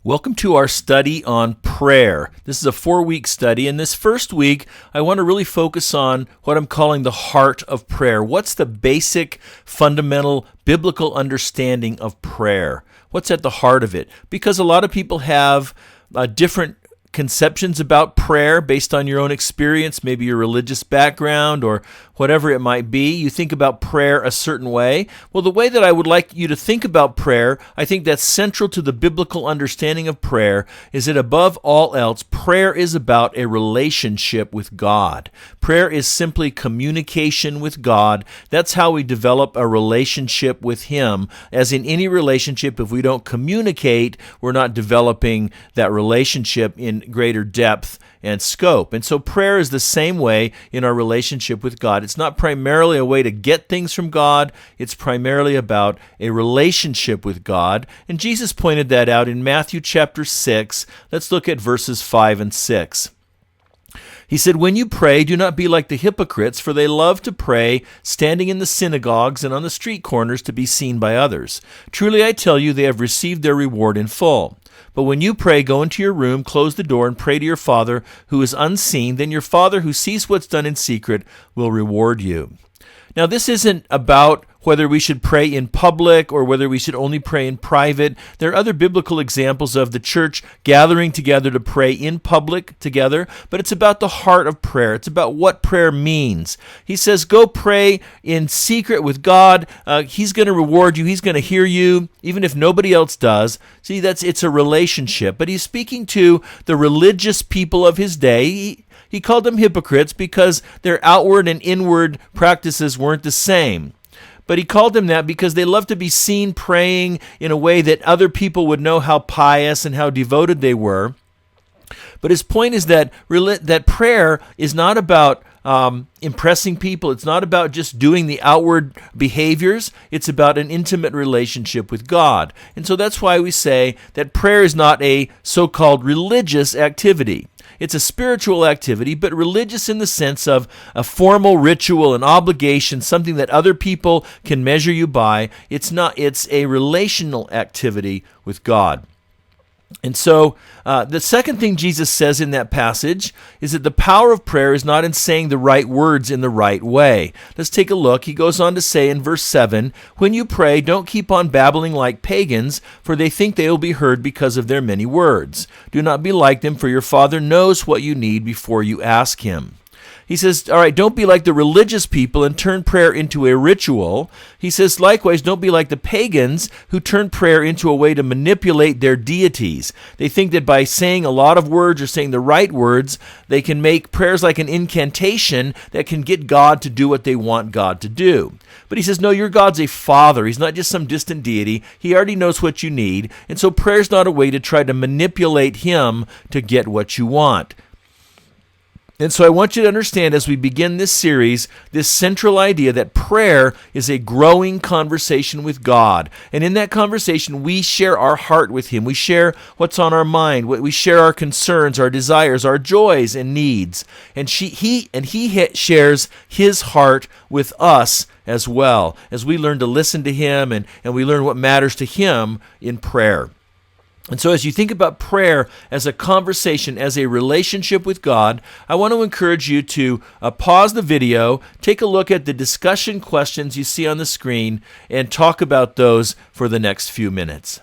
Welcome to our study on prayer. This is a 4-week study. In this first week, I want to really focus on what I'm calling the heart of prayer. What's the basic, fundamental, biblical understanding of prayer? What's at the heart of it? Because a lot of people have different conceptions about prayer based on your own experience, maybe your religious background or whatever it might be. You think about prayer a certain way. Well, the way that I would like you to think about prayer, I think that's central to the biblical understanding of prayer, is that above all else, prayer is about a relationship with God. Prayer is simply communication with God. That's how we develop a relationship with Him. As in any relationship, if we don't communicate, we're not developing that relationship in greater depth and scope. And so prayer is the same way in our relationship with God. It's not primarily a way to get things from God. It's primarily about a relationship with God. And Jesus pointed that out in Matthew chapter 6. Let's look at verses 5 and 6. He said, "When you pray, do not be like the hypocrites, for they love to pray, standing in the synagogues and on the street corners to be seen by others. Truly I tell you, they have received their reward in full. But when you pray, go into your room, close the door, and pray to your Father who is unseen. Then your Father who sees what's done in secret will reward you." Now, this isn't about whether we should pray in public or whether we should only pray in private. There are other biblical examples of the church gathering together to pray in public together, but it's about the heart of prayer. It's about what prayer means. He says, go pray in secret with God. He's going to reward you. He's going to hear you, even if nobody else does. See, it's a relationship. But he's speaking to the religious people of his day. He called them hypocrites because their outward and inward practices weren't the same. But he called them that because they love to be seen praying in a way that other people would know how pious and how devoted they were. But his point is that prayer is not about impressing people. It's not about just doing the outward behaviors. It's about an intimate relationship with God. And so that's why we say that prayer is not a so-called religious activity. It's a spiritual activity, but religious in the sense of a formal ritual, an obligation, something that other people can measure you by. It's not. It's a relational activity with God. And so the second thing Jesus says in that passage is that the power of prayer is not in saying the right words in the right way. Let's take a look. He goes on to say in verse 7, "When you pray, don't keep on babbling like pagans, for they think they will be heard because of their many words. Do not be like them, for your Father knows what you need before you ask Him." He says, all right, don't be like the religious people and turn prayer into a ritual. He says, likewise, don't be like the pagans who turn prayer into a way to manipulate their deities. They think that by saying a lot of words or saying the right words, they can make prayers like an incantation that can get God to do what they want God to do. But he says, no, your God's a father. He's not just some distant deity. He already knows what you need. And so prayer's not a way to try to manipulate him to get what you want. And so I want you to understand as we begin this series, this central idea that prayer is a growing conversation with God. And in that conversation, we share our heart with Him. We share what's on our mind. We share our concerns, our desires, our joys and needs. And He shares His heart with us as well, as we learn to listen to Him and we learn what matters to Him in prayer. And so as you think about prayer as a conversation, as a relationship with God, I want to encourage you to pause the video, take a look at the discussion questions you see on the screen, and talk about those for the next few minutes.